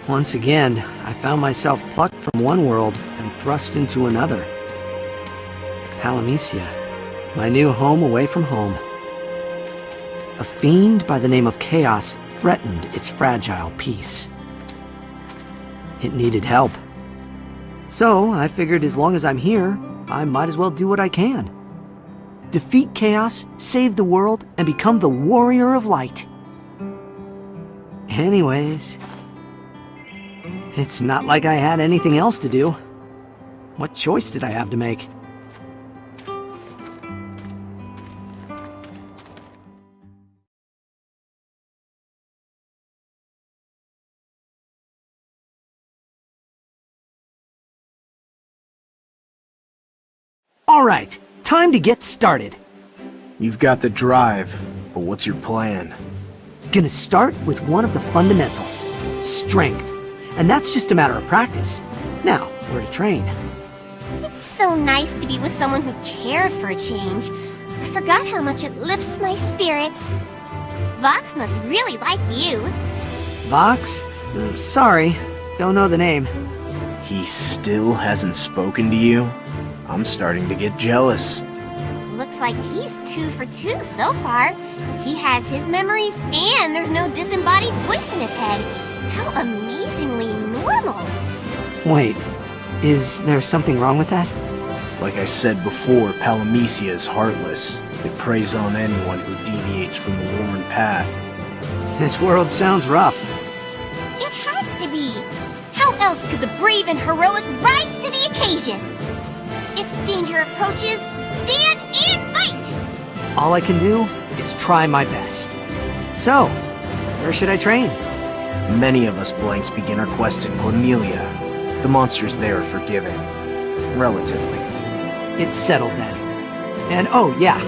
Once again, I found myself plucked from one world and thrust into another. Palamecia, my new home away from home. A fiend by the name of Chaos threatened its fragile peace. It needed help. So I figured as long as I'm here, I might as well do what I can. Defeat Chaos, save the world, and become the Warrior of Light. Anyways, it's not like I had anything else to do. What choice did I have to make? All right, time to get started. You've got the drive, but what's your plan? Gonna start with one of the fundamentals, strength. And that's just a matter of practice. Now, where to train? It's so nice to be with someone who cares for a change. I forgot how much it lifts my spirits. Vox must really like you. Vox? Sorry, don't know the name. He still hasn't spoken to you? I'm starting to get jealous. Looks like he's 2 for 2 so far. He has his memories and there's no disembodied voice in his head. How amazingly normal. Wait, is there something wrong with that? Like I said before, Palamecia is heartless. It preys on anyone who deviates from the worn path. This world sounds rough. It has to be. How else could the brave and heroic rise to the occasion? If danger approaches, stand and fight! All I can do is try my best. So, where should I train? Many of us blanks begin our quest in Cornelia. The monsters there are forgiving. Relatively. It's settled then. And oh yeah,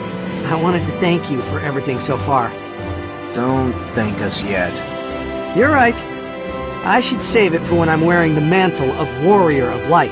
I wanted to thank you for everything so far. Don't thank us yet. You're right. I should save it for when I'm wearing the mantle of Warrior of Light.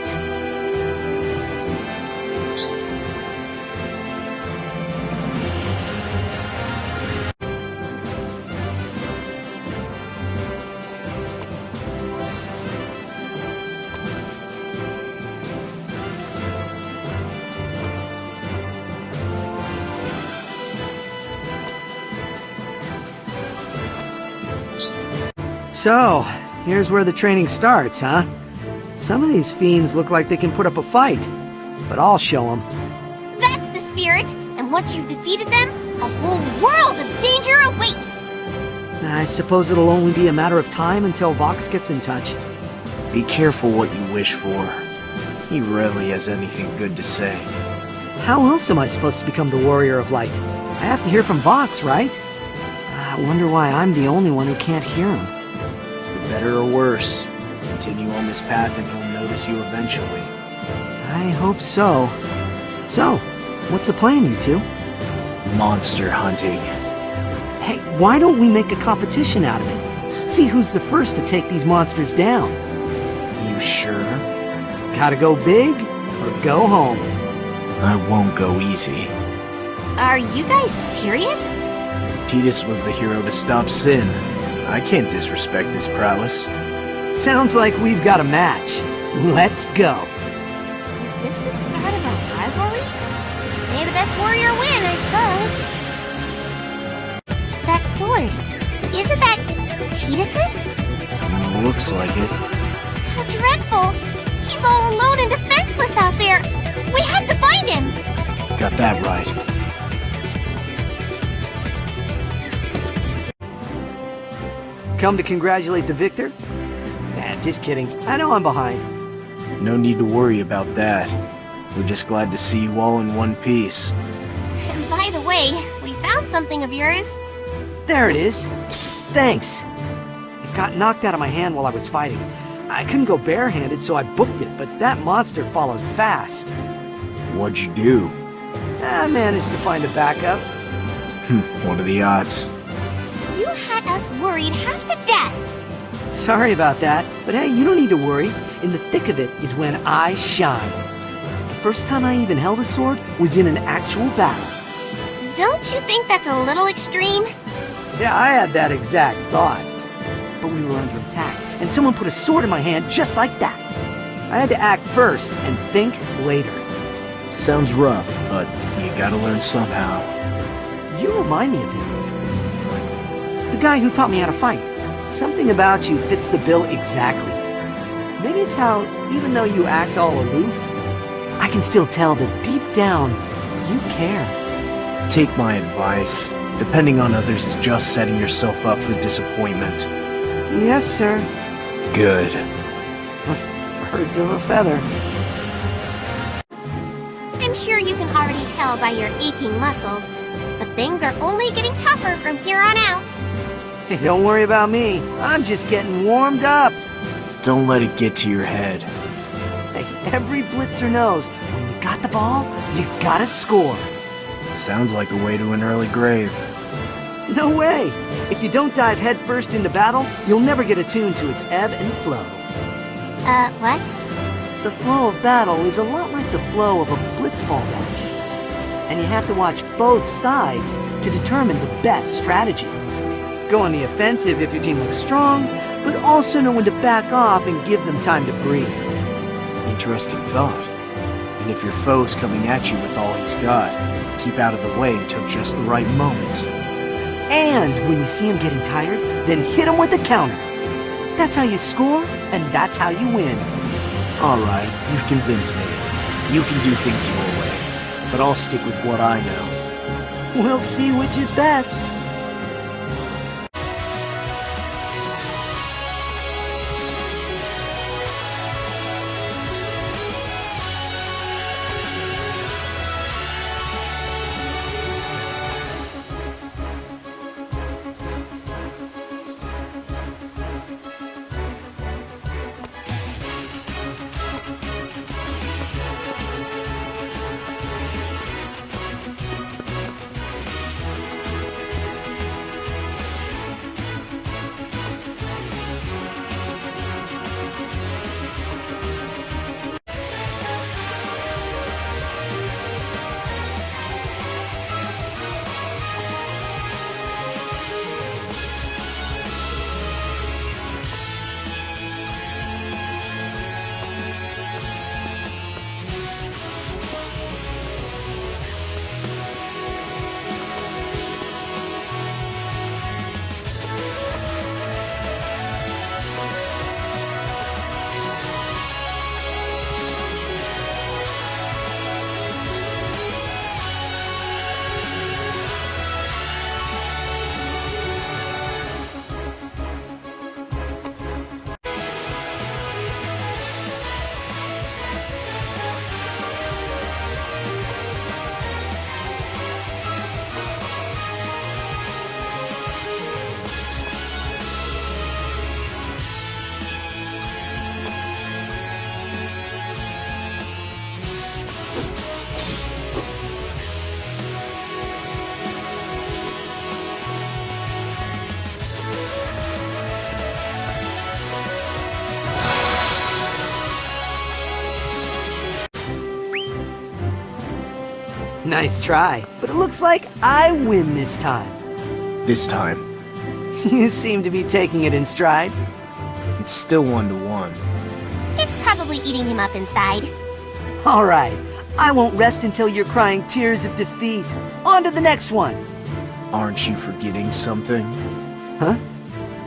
So, here's where the training starts, huh? Some of these fiends look like they can put up a fight, but I'll show them. That's the spirit, and once you've defeated them, a whole world of danger awaits! I suppose it'll only be a matter of time until Vox gets in touch. Be careful what you wish for. He rarely has anything good to say. How else am I supposed to become the Warrior of Light? I have to hear from Vox, right? I wonder why I'm the only one who can't hear him. For better or worse, continue on this path and he'll notice you eventually. I hope so. So, what's the plan, you two? Monster hunting. Hey, why don't we make a competition out of it? See who's the first to take these monsters down. You sure? Gotta go big or go home. I won't go easy. Are you guys serious? Tidus was the hero to stop Sin. I can't disrespect his prowess. Sounds like we've got a match. Let's go. Is this the start of a rivalry? May the best warrior win, I suppose. That sword, isn't that Tidus's? Looks like it. How dreadful! He's all alone and defenseless out there! We have to find him! Got that right. Come to congratulate the victor? Nah, just kidding. I know I'm behind. No need to worry about that. We're just glad to see you all in one piece. And by the way, we found something of yours. There it is. Thanks. It got knocked out of my hand while I was fighting. I couldn't go barehanded, so I booked it, but that monster followed fast. What'd you do? I managed to find a backup. What are the odds? You had us worried half to death. Sorry about that, but hey, you don't need to worry. In the thick of it is when I shine. The first time I even held a sword was in an actual battle. Don't you think that's a little extreme? Yeah, I had that exact thought. But we were under attack, and someone put a sword in my hand just like that. I had to act first and think later. Sounds rough, but you gotta learn somehow. You remind me of him. The guy who taught me how to fight. Something about you fits the bill exactly. Maybe it's how, even though you act all aloof, I can still tell that deep down, you care. Take my advice. Depending on others is just setting yourself up for disappointment. Yes, sir. Good. Birds of a feather. I'm sure you can already tell by your aching muscles, but things are only getting tougher from here on out. Hey, don't worry about me. I'm just getting warmed up. Don't let it get to your head. Hey, every blitzer knows when you got the ball, you gotta score. Sounds like a way to an early grave. No way! If you don't dive headfirst into battle, you'll never get attuned to its ebb and flow. What? The flow of battle is a lot like the flow of a blitzball match. And you have to watch both sides to determine the best strategy. Go on the offensive if your team looks strong, but also know when to back off and give them time to breathe. Interesting thought. And if your foe's coming at you with all he's got, keep out of the way until just the right moment. And when you see him getting tired, then hit him with a counter. That's how you score, and that's how you win. Alright, you've convinced me. You can do things your way, but I'll stick with what I know. We'll see which is best. Nice try, but it looks like I win this time. This time, You seem to be taking it in stride. it's still 1-1. It's probably eating him up inside. All right, I won't rest until you're crying tears of defeat. On to the next one. Aren't you forgetting something? Huh?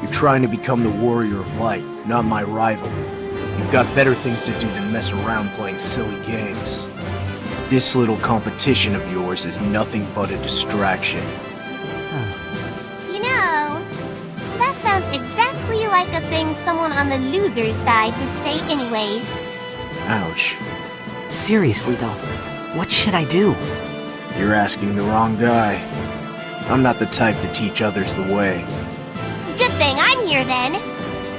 You're trying to become the warrior of light, not my rival. You've got better things to do than mess around playing silly games. This little competition of yours is nothing but a distraction. You know, that sounds exactly like a thing someone on the loser's side would say anyways. Ouch. Seriously though, what should I do? You're asking the wrong guy. I'm not the type to teach others the way. Good thing I'm here then.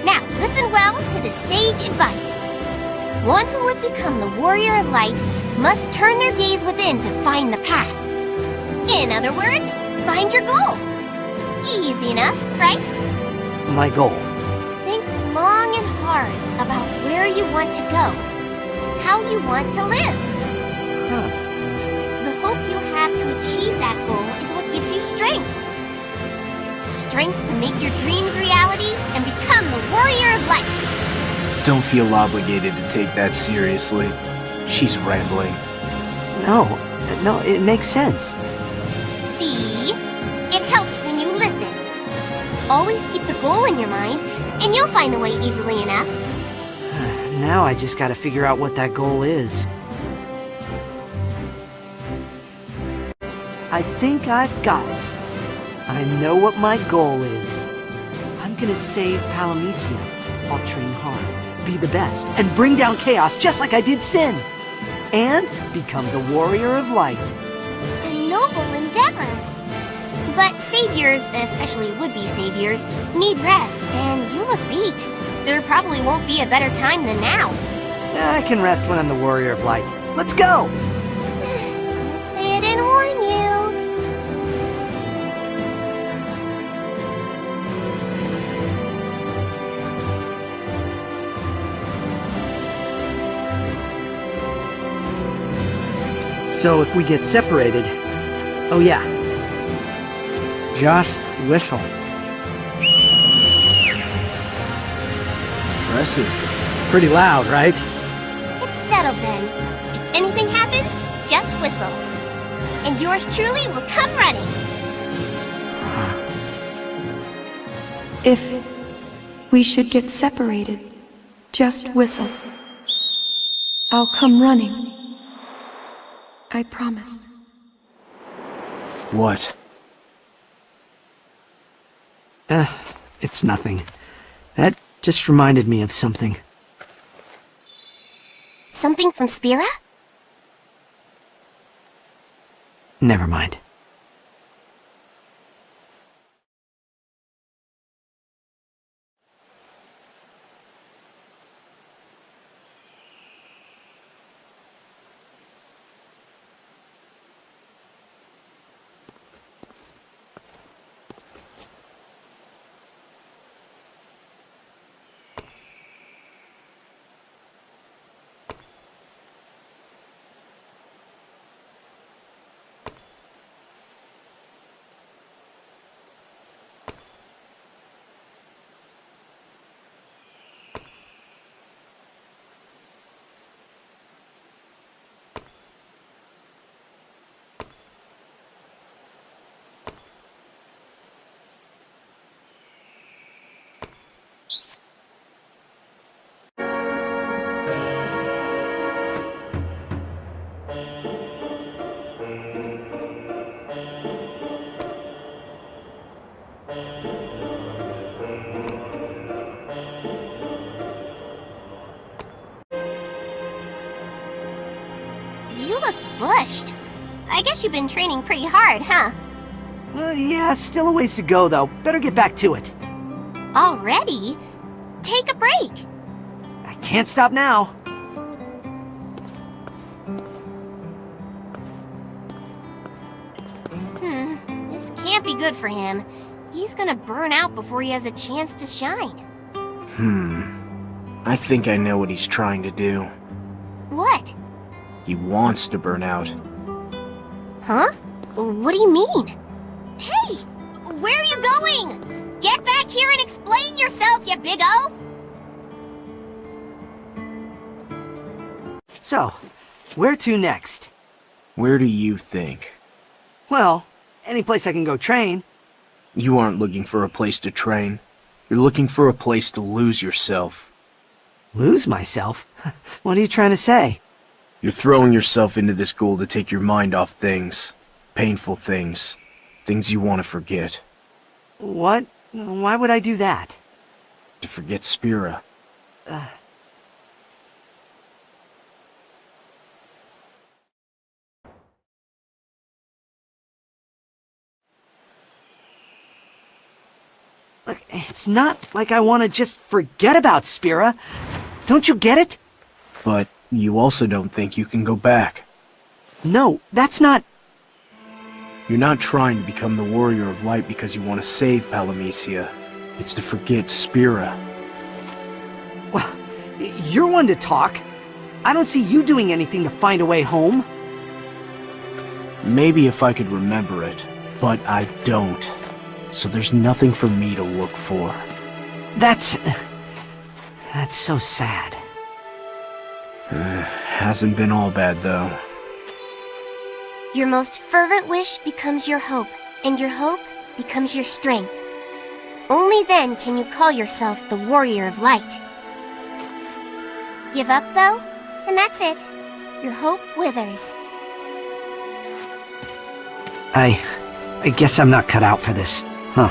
Now, listen well to the sage advice. One who would become the warrior of light must turn their gaze within to find the path. In other words, find your goal. Easy enough, right? My goal. Think long and hard about where you want to go, how you want to live. Huh. The hope you have to achieve that goal is what gives you strength. strength to make your dreams reality and become the warrior of light. Don't feel obligated to take that seriously. She's rambling. No, it makes sense. See? It helps when you listen. Always keep the goal in your mind, and you'll find the way easily enough. Now I just gotta figure out what that goal is. I think I've got it. I know what my goal is. I'm gonna save Palamisia. I'll train hard, be the best, and bring down chaos just like I did Sin. And become the warrior of light. A noble endeavor. But saviors, especially would-be saviors, need rest, and you look beat. There probably won't be a better time than now. I can rest when I'm the warrior of light. Let's go! Don't say I didn't warn you. So if we get separated... Oh yeah. Just whistle. Impressive. Pretty loud, right? It's settled then. If anything happens, just whistle. And yours truly will come running. If we should get separated, just whistle. I'll come running. I promise. What? It's nothing. That just reminded me of something. Something from Spira? Never mind. You look bushed. I guess you've been training pretty hard, huh? Well, yeah, still a ways to go, though. Better get back to it. Already? Take a break. I can't stop now. This can't be good for him. He's gonna burn out before he has a chance to shine. I think I know what he's trying to do. What? He wants to burn out. Huh? What do you mean? Hey! Where are you going? Get back here and explain yourself, you big oaf! So, where to next? Where do you think? Well, any place I can go train. You aren't looking for a place to train. You're looking for a place to lose yourself. Lose myself? What are you trying to say? You're throwing yourself into this goal to take your mind off things. Painful things. Things you want to forget. What? Why would I do that? To forget Spira. Look, it's not like I want to just forget about Spira. Don't you get it? But you also don't think you can go back. No, that's not... You're not trying to become the warrior of light because you want to save Palamisia. It's to forget Spira. Well, you're one to talk. I don't see you doing anything to find a way home. Maybe if I could remember it, but I don't. so there's nothing for me to look for. That's so sad. Hasn't been all bad, though. Your most fervent wish becomes your hope, and your hope becomes your strength. Only then can you call yourself the Warrior of Light. Give up, though, and that's it. Your hope withers. I guess I'm not cut out for this, huh?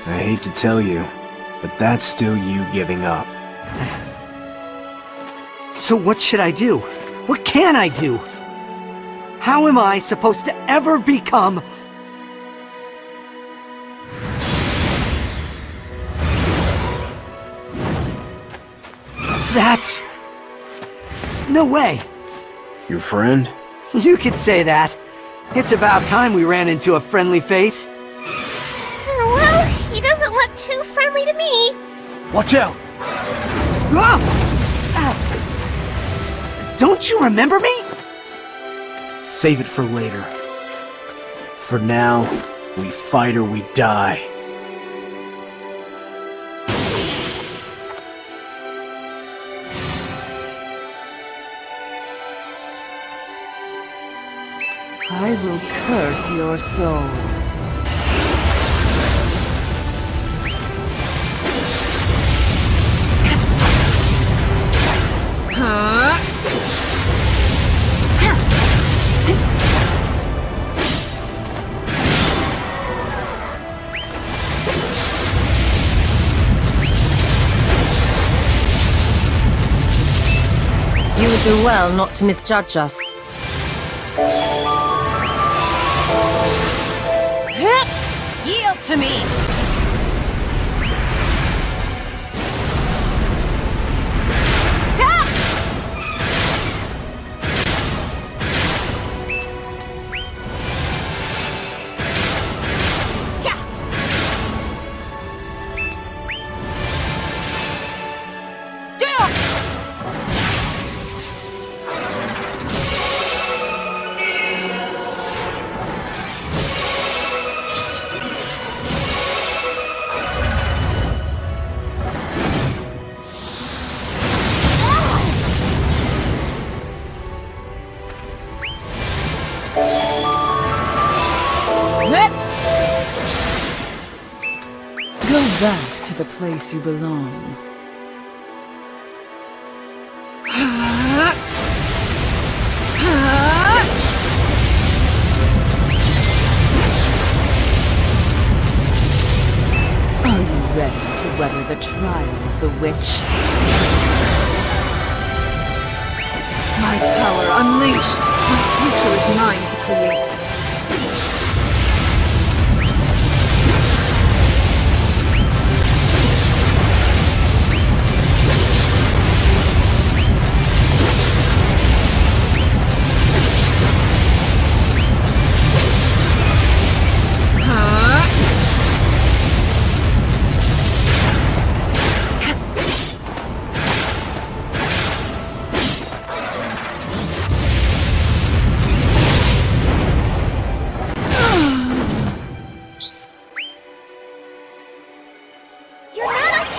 I hate to tell you, but that's still you giving up. So what should I do? What can I do? How am I supposed to ever become... That's... No way. Your friend? You could say that. It's about time we ran into a friendly face. Well, he doesn't look too friendly to me. Watch out! Ah! Ah! Don't you remember me? Save it for later. For now, we fight or we die. I will curse your soul. You would do well not to misjudge us. Yield to me! Go back to the place you belong. Are you ready to weather the trial of the witch? My power unleashed! My future is mine to create.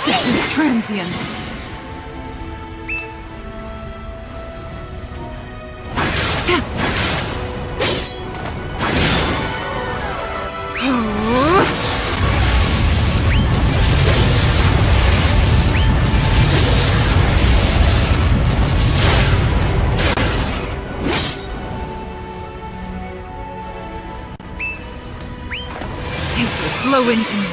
Death is transient. It will flow into me.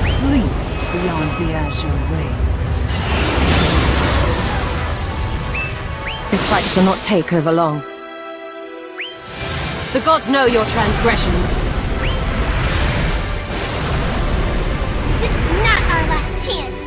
Sleep beyond the azure waves. This fight shall not take over long. The gods know your transgressions. This is not our last chance.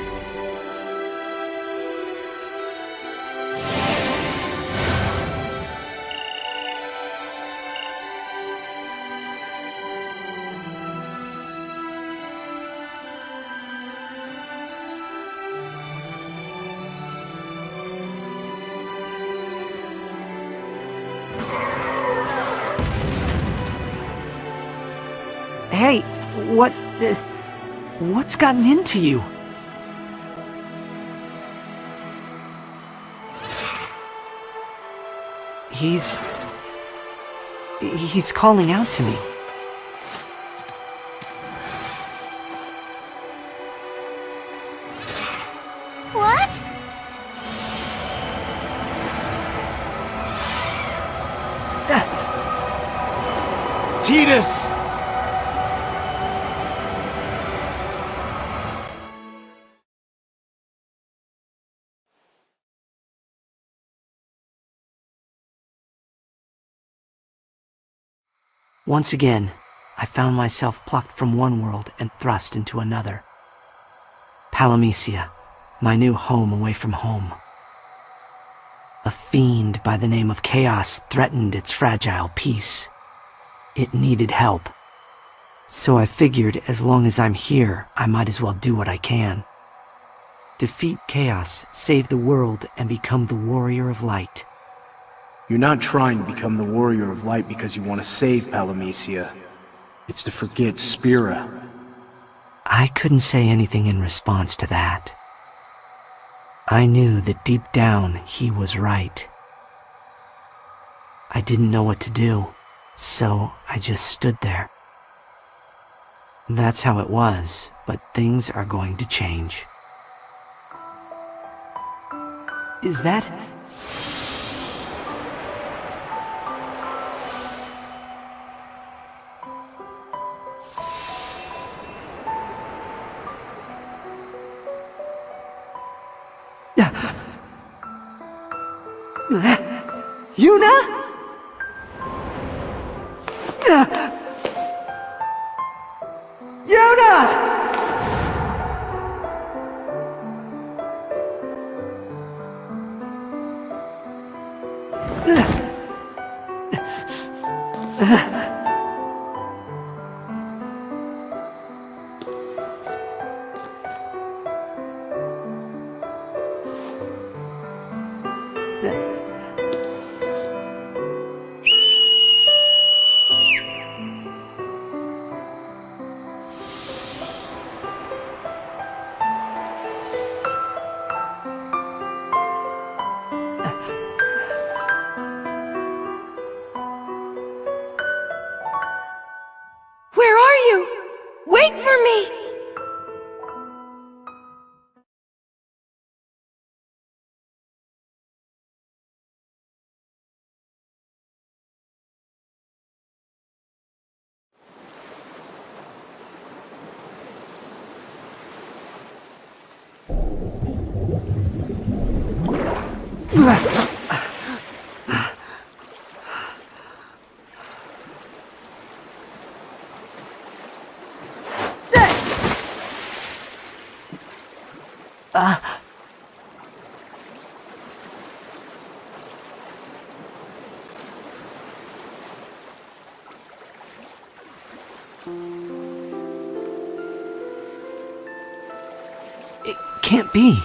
What's gotten into you? He's calling out to me. What? Tidus! Once again, I found myself plucked from one world and thrust into another. Palamecia, my new home away from home. A fiend by the name of Chaos threatened its fragile peace. It needed help. So I figured as long as I'm here, I might as well do what I can. Defeat Chaos, save the world, and become the Warrior of Light. You're not trying to become the Warrior of Light because you want to save Palamecia. It's to forget Spira. I couldn't say anything in response to that. I knew that deep down he was right. I didn't know what to do, so I just stood there. That's how it was, but things are going to change. Is that... Yuna? Yuna! Where are you? Wait for me! It can't be.